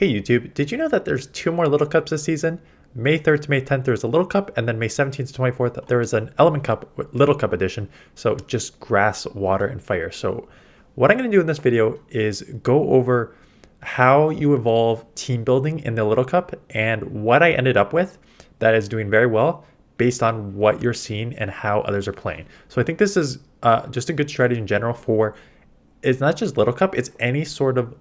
Hey YouTube, did you know that there's two more Little Cups this season? May 3rd to May 10th there's a Little Cup, and then May 17th to 24th there is an Element Cup, Little Cup edition, so just grass, water, and fire. So what I'm going to do in this video is go over how you evolve team building in the Little Cup and what I ended up with that is doing very well based on what you're seeing and how others are playing. So I think this is just a good strategy in general for, it's not just Little Cup, it's any sort of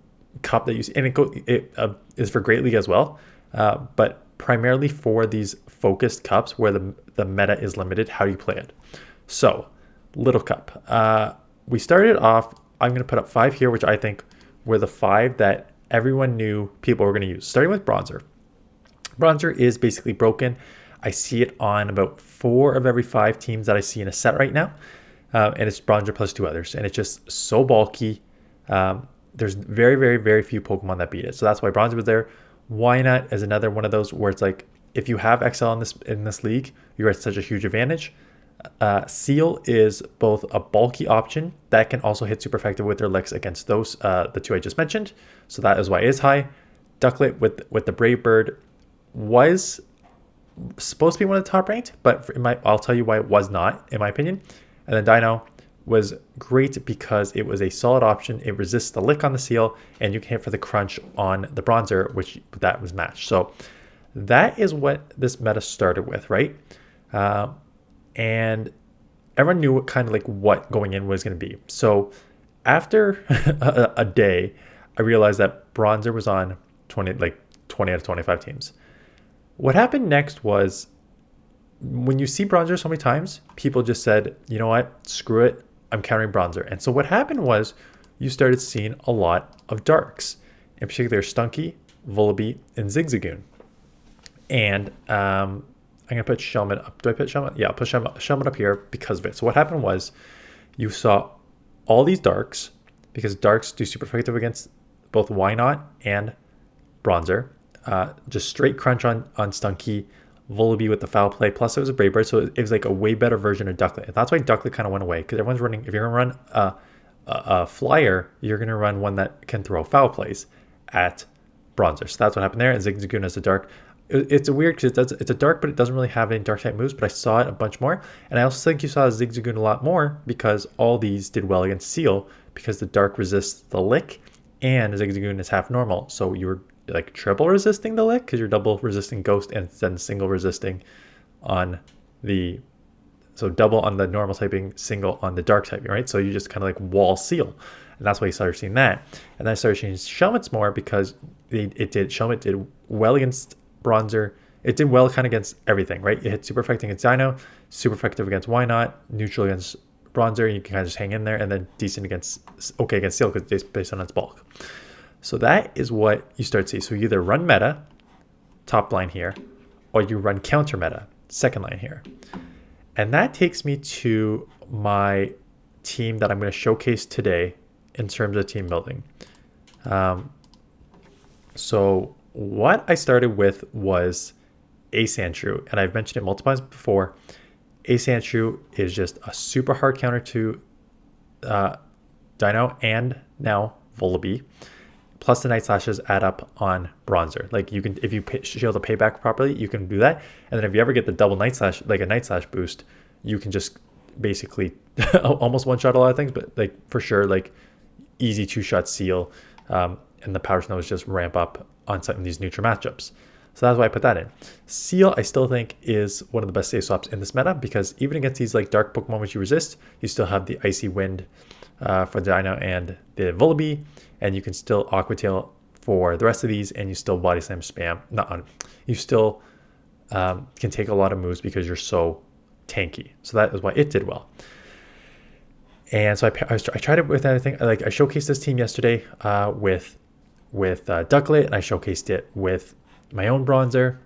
cup that you see, and it is for Great League as well, but primarily for these focused cups where the meta is limited. How do you play it? So Little Cup, we started off, I'm going to put up 5 here, which I think were the 5 that everyone knew people were going to use, starting with Bronzor. Bronzor is basically broken. I see it on about 4 of every 5 teams that I see in a set right now, and it's Bronzor plus 2 others, and it's just so bulky. There's very few Pokemon that beat it. So that's why Bronzor was there. Wynaut is another one of those where it's like, if you have XL in this league, you're at such a huge advantage. Seal is both a bulky option that can also hit super effective with their licks against those, the 2 I just mentioned. So that is why it is high. Ducklet with the Brave Bird was supposed to be one of the top ranked, but I'll tell you why it was not, in my opinion. And then Dino was great because it was a solid option. It resists the lick on the Seal, and you can hit for the crunch on the Bronzor, which that was matched. So that is what this meta started with, right? And everyone knew what going in was going to be. So after a day, I realized that Bronzor was on 20 out of 25 teams. What happened next was, when you see Bronzor so many times, people just said, you know what, screw it, I'm countering Bronzor. And so what happened was you started seeing a lot of darks, in particular Stunky, Vullaby, and Zigzagoon. And I'm going to put Shelmet up. Do I put Shelmet? Yeah, I'll put Shelmet up here because of it. So what happened was you saw all these darks, because darks do super effective against both Wynaut and Bronzor. Just straight crunch on Stunky, Vullaby with the foul play, plus it was a Brave Bird, so it was like a way better version of Ducklet. And that's why Ducklet kind of went away, because everyone's running, if you're going to run a flyer, you're going to run one that can throw foul plays at Bronzor. So that's what happened there. And Zigzagoon as a dark. It's a weird, because it's a dark, but it doesn't really have any dark type moves, but I saw it a bunch more. And I also think you saw Zigzagoon a lot more because all these did well against Seal, because the dark resists the lick, and Zigzagoon is half normal. So you were like triple resisting the lick, because you're double resisting ghost and then single resisting on the, so double on the normal typing, single on the dark typing, right? So you just kind of like wall Seal, and that's why you started seeing that. And then I started seeing Shelmets more because Shelmet did well against Bronzor. It did well kind of against everything, right? It hit super effective against Dino, super effective against Wynaut, neutral against Bronzor, you can kind of just hang in there, and then decent against Seal, because it's based on its bulk. So that is what you start to see. So you either run meta, top line here, or you run counter meta, second line here. And that takes me to my team that I'm going to showcase today in terms of team building. So what I started with was a sandshrew, and I've mentioned it multiple times before. A sandshrew is just a super hard counter to Dino and now Vullaby. Plus the Night Slashes add up on Bronzor. Like, you can, if you shield the payback properly, you can do that. And then if you ever get the double Night Slash, like a Night Slash boost, you can just basically almost one-shot a lot of things, but like for sure, like easy 2-shot Seal, and the Power Snows just ramp up on some of these neutral matchups. So that's why I put that in. Seal, I still think, is one of the best save swaps in this meta, because even against these like dark Pokemon which you resist, you still have the Icy Wind for the Dino and the Vullaby, and you can still Aqua Tail for the rest of these, and you still Body Slam spam. You still can take a lot of moves because you're so tanky. So that is why it did well. And so I tried it with everything. Like, I showcased this team yesterday with Ducklet, and I showcased it with my own Bronzor.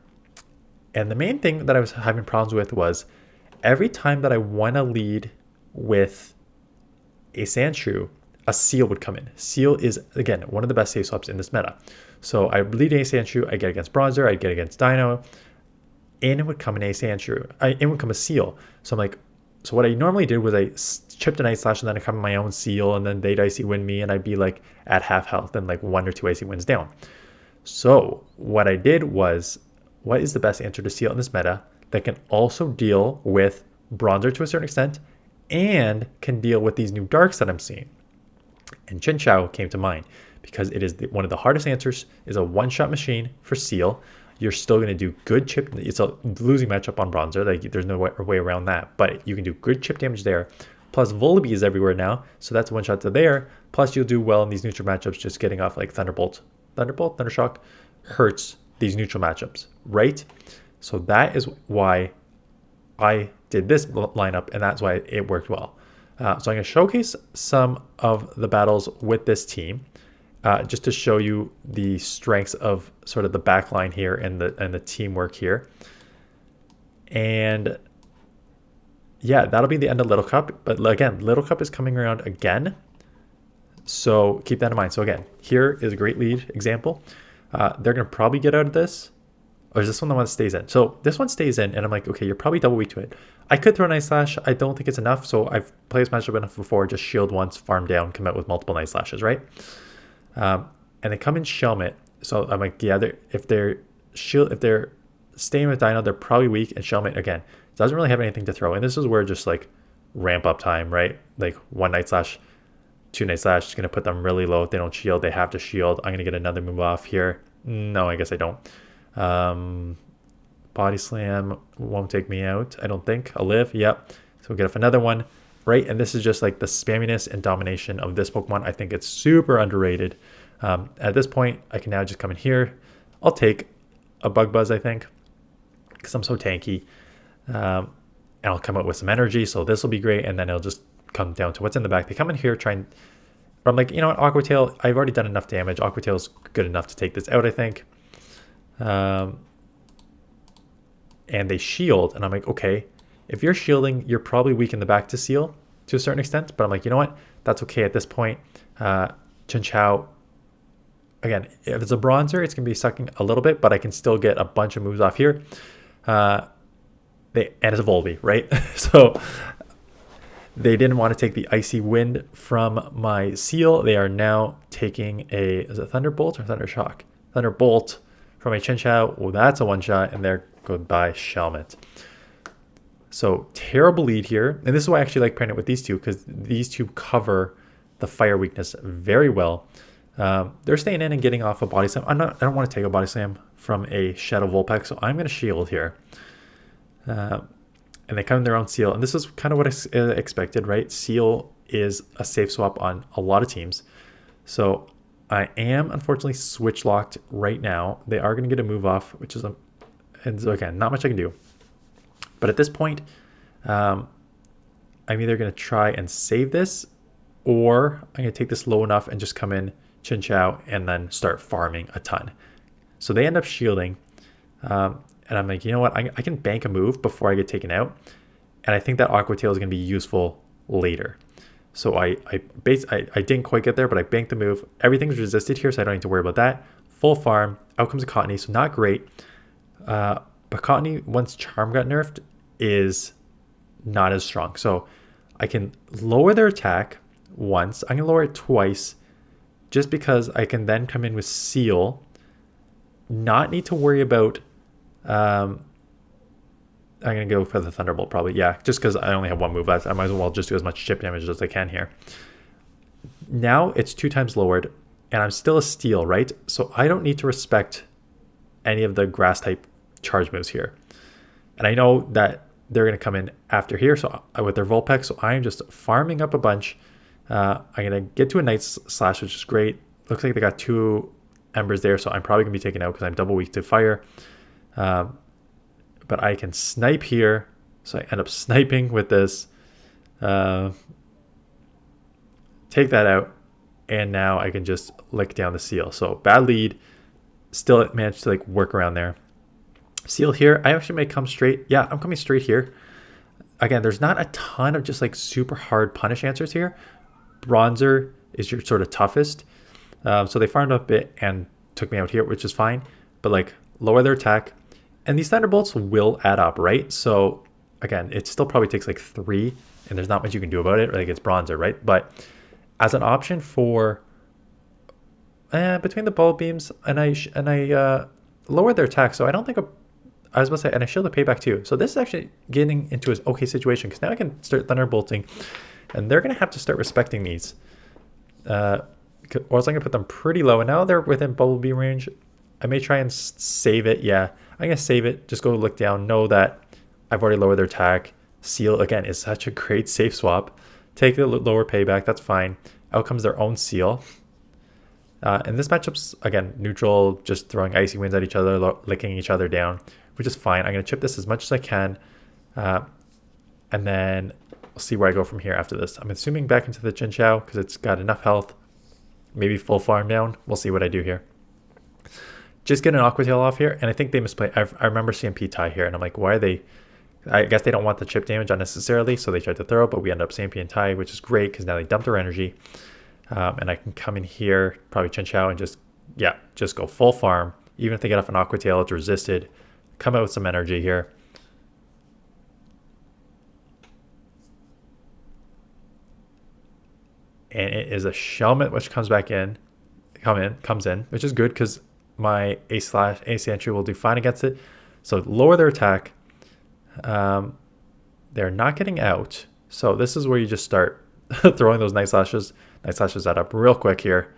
And the main thing that I was having problems with was every time that I won a lead with a Sandshrew, a Seal would come in. Seal is, again, one of the best save swaps in this meta. So I lead a Sandshrew, I get against Bronzor, I get against Dino, and it would come in a Sandshrew. It would come a Seal. So I'm like, so what I normally did was I chipped a Night Slash, and then I come in my own Seal, and then they'd Icy Wind me, and I'd be like at half health and like 1 or 2 Icy Winds down. So what I did was, what is the best answer to Seal in this meta that can also deal with Bronzor to a certain extent and can deal with these new darks that I'm seeing? And Chinchou came to mind because it is one of the hardest answers, is a one-shot machine for Seal. You're still going to do good chip. It's a losing matchup on Bronzor. Like, there's no way around that. But you can do good chip damage there. Plus, Volibee is everywhere now, so that's one shot to there. Plus, you'll do well in these neutral matchups, just getting off like Thunderbolt, Thundershock hurts these neutral matchups, right? So that is why I did this lineup, and that's why it worked well. So I'm going to showcase some of the battles with this team, just to show you the strengths of sort of the back line here and the teamwork here. And yeah, that'll be the end of Little Cup. But again, Little Cup is coming around again, so keep that in mind. So again, here is a great lead example. They're going to probably get out of this. Or is this one the one that stays in? So this one stays in, and I'm like, okay, you're probably double weak to it. I could throw Night Slash. I don't think it's enough, so I've played this matchup enough before. Just shield once, farm down, come out with multiple Night Slashes, right? And they come in Shelmet. So I'm like, yeah, if they're staying with Dino, they're probably weak. And Shelmet, again, doesn't really have anything to throw. And this is where just like ramp up time, right? Like one Night Slash, two Night Slash is going to put them really low. If they don't shield, they have to shield. I'm going to get another move off here. No, I guess I don't. Body Slam won't take me out, I don't think. I'll live. Yep. So we'll get off another one, right? And this is just like the spamminess and domination of this Pokemon. I think it's super underrated. At this point, I can now just come in here. I'll take a Bug Buzz, I think, because I'm so tanky. And I'll come out with some energy, so this will be great. And then it'll just come down to what's in the back. They come in here, I'm like, you know what, Aqua Tail, I've already done enough damage. Aqua Tail's good enough to take this out, I think. And they shield, and I'm like, okay, if you're shielding, you're probably weak in the back to Seal to a certain extent, but I'm like, you know what, that's okay at this point. Chinchou, again, if it's a Bronzor, it's gonna be sucking a little bit, but I can still get a bunch of moves off here. And it's a Volibee, right? So they didn't want to take the Icy Wind from my Seal. They are now taking is it Thunderbolt or Thundershock? Thunderbolt from a Chinchou. Oh, that's a one shot, and there goodbye Shelmet. So terrible lead here, and this is why I actually like pairing it with these two, because these two cover the fire weakness very well. They're staying in and getting off a Body Slam. I don't want to take a Body Slam from a Shadow Vulpix, so I'm going to shield here. And they come in their own Seal, and this is kind of what I expected, right? Seal is a safe swap on a lot of teams, so I am unfortunately switch locked right now. They are going to get a move off, which is and so again, not much I can do. But at this point, I'm either going to try and save this, or I'm going to take this low enough and just come in Chinchou and then start farming a ton. So they end up shielding, and I'm like, you know what, I can bank a move before I get taken out, and I think that Aqua Tail is going to be useful later. So I didn't quite get there, but I banked the move. Everything's resisted here, so I don't need to worry about that. Full farm. Out comes a Cottony, so not great. But Cottony, once Charm got nerfed, is not as strong. So I can lower their attack once. I can lower it twice, just because I can then come in with Seal. Not need to worry about... I'm going to go for the Thunderbolt probably. Yeah, just because I only have one move left. I might as well just do as much chip damage as I can here. Now it's 2 times lowered, and I'm still a Steel, right? So I don't need to respect any of the Grass type charge moves here. And I know that they're going to come in after here, so with their Vulpix, so I'm just farming up a bunch. I'm going to get to a Night Slash, which is great. Looks like they got 2 Embers there, so I'm probably going to be taken out because I'm double weak to fire. But I can snipe here, so I end up sniping with this. Take that out, and now I can just lick down the Seal. So bad lead, still managed to like work around there. Seal here, I actually may come straight. Yeah, I'm coming straight here. Again, there's not a ton of just like super hard punish answers here. Bronzor is your sort of toughest. So they farmed up a bit and took me out here, which is fine. But like lower their attack. And these Thunderbolts will add up, right? So again, it still probably takes like 3, and there's not much you can do about it. Like it's Bronzor, right? But as an option for between the bulb beams, and I lowered their attack, so I don't think I was about to say, and I shield the payback too. So this is actually getting into an okay situation because now I can start thunderbolting, and they're gonna have to start respecting these, or else I'm gonna put them pretty low. And now they're within bubble beam range. I may try and save it. Yeah, I'm gonna save it. Just go look down. Know that I've already lowered their attack. Seal again is such a great safe swap. Take the lower payback. That's fine. Out comes their own seal. And this matchup's, again, neutral, just throwing icy winds at each other, licking each other down, which is fine. I'm going to chip this as much as I can. And then we'll see where I go from here after this. I'm assuming back into the chinchou because it's got enough health. Maybe full farm down. We'll see what I do here. Just get an Aqua Tail off here. And I think they misplay. I remember seeing P-tie here. And I'm like, why are they... I guess they don't want the chip damage unnecessarily. So they tried to throw, but we end up seeing P-tie, which is great because now they dump their energy. And I can come in here, probably chinchou, and just go full farm. Even if they get off an Aqua Tail, it's resisted. Come out with some energy here. And it is a Shelmet which comes in, which is good because my A sandshrew will do fine against it. So lower their attack. They're not getting out. So this is where you just start throwing those Night Slashes. Night Slashes that up real quick here.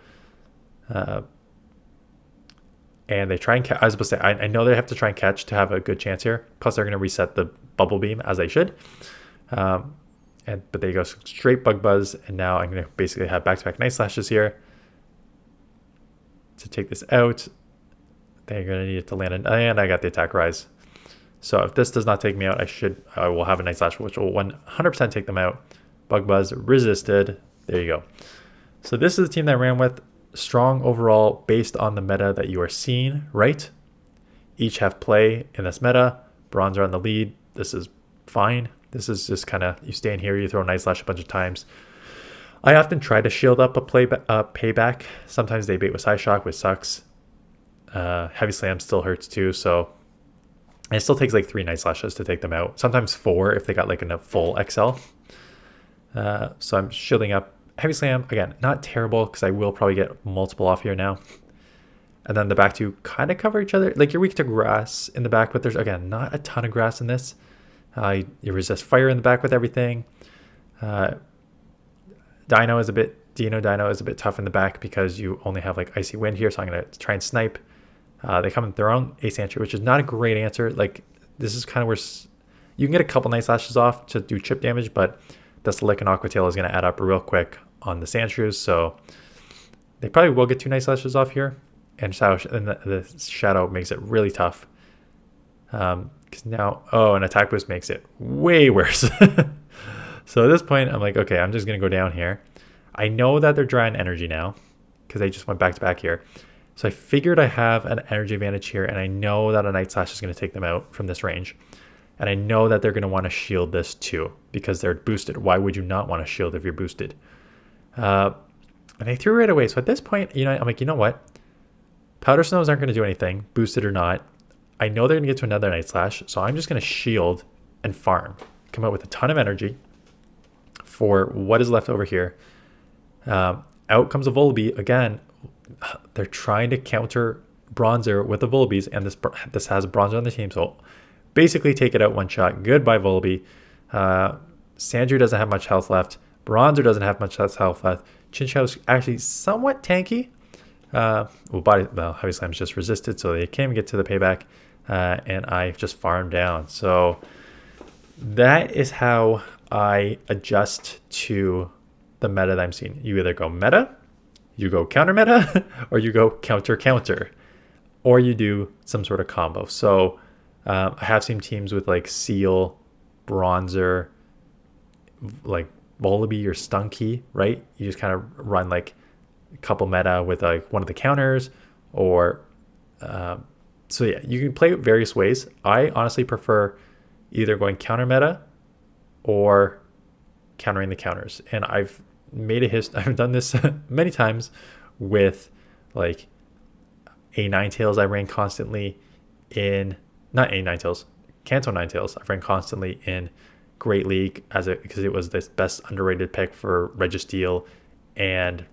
And they try and catch. I was supposed to say, I know they have to try and catch to have a good chance here. Plus, they're going to reset the Bubble Beam as they should. But they go straight Bug Buzz. And now I'm going to basically have back-to-back Night Slashes here to take this out. They're going to need it to land. And I got the attack rise. So if this does not take me out, I will have a Night Slash, which will 100% take them out. Bug Buzz resisted. There you go. So this is the team that I ran with. Strong overall based on the meta that you are seeing, right? Each have play in this meta. Bronzor on the lead. This is fine. This is just kind of, you stay in here, you throw Night Slash a bunch of times. I often try to shield up a payback. Sometimes they bait with Side Shock, which sucks. Heavy Slam still hurts too, so it still takes like 3 Night Slashes to take them out. Sometimes 4 if they got like a full XL. So I'm shielding up. Heavy Slam, again, not terrible because I will probably get multiple off here now. And then the back two kind of cover each other. Like you're weak to grass in the back, but there's, again, not a ton of grass in this. You resist fire in the back with everything. Dino is a bit tough in the back because you only have like Icy Wind here. So I'm going to try and snipe. They come with their own Ace Answer, which is not a great answer. Like this is kind of where you can get a couple Night Slashes off to do chip damage, but this Lick and Aqua Tail is going to add up real quick on the Sandshrews, so they probably will get 2 Night Slashes off here, and the Shadow makes it really tough. Because now, an Attack Boost makes it way worse. So at this point, I'm like, okay, I'm just going to go down here. I know that they're dry on energy now, because they just went back to back here. So I figured I have an energy advantage here, and I know that a Night Slash is going to take them out from this range. And I know that they're going to want to shield this too, because they're boosted. Why would you not want to shield if you're boosted? And they threw right away. So at this point, I'm like, you know what? Powder Snows aren't going to do anything, boosted or not. I know they're going to get to another Night Slash, so I'm just going to shield and farm. Come out with a ton of energy for what is left over here. Out comes a Volibee. Again, they're trying to counter Bronzor with the Volibees, and this has a Bronzor on the team, so basically take it out one shot. Goodbye, Volibee. Sandshrew doesn't have much health left. Bronzor doesn't have much health left. Chinchou's actually somewhat tanky. Heavy Slam's just resisted, so they can't even get to the payback. And I just farmed down. So that is how I adjust to the meta that I'm seeing. You either go meta, you go counter meta, or you go counter, or you do some sort of combo. So I have seen teams with like Seal, Bronzor, like Volibee or Stunky, right? You just kind of run like a couple meta with like one of the counters, or so yeah, you can play it various ways. I honestly prefer either going counter meta or countering the counters, and I've made a I've done this many times with like A Ninetales. I ran constantly in not A Ninetales, Kanto Ninetales. I ran constantly in Great League because it was the best underrated pick for Registeel and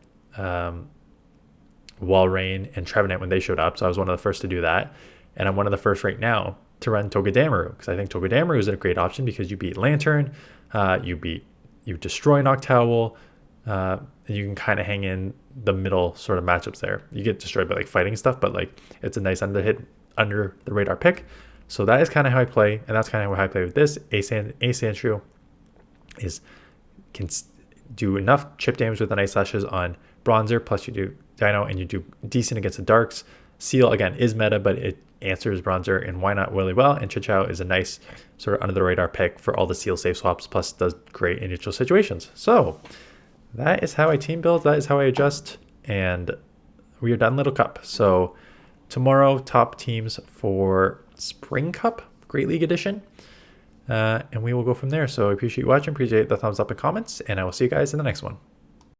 Walrein, and Trevenant when they showed up. So I was one of the first to do that. And I'm one of the first right now to run Togedemaru, because I think Togedemaru is a great option because you beat Lantern, you destroy Noctowl, and you can kind of hang in the middle sort of matchups there. You get destroyed by like fighting stuff, but like it's a nice under the radar pick. So that is kind of how I play, and that's kind of how I play with this. A Sandshrew can do enough chip damage with the Night Slashes on Bronzor, plus you do Dino, and you do decent against the Darks. Seal, again, is meta, but it answers Bronzor and why not really well. And Chinchou is a nice sort of under the radar pick for all the Seal safe swaps, plus does great in neutral situations. So that is how I team build. That is how I adjust. And we are done Little Cup. So tomorrow, top teams for Spring Cup, Great League Edition. And we will go from there. So I appreciate you watching, appreciate the thumbs up and comments, and I will see you guys in the next one.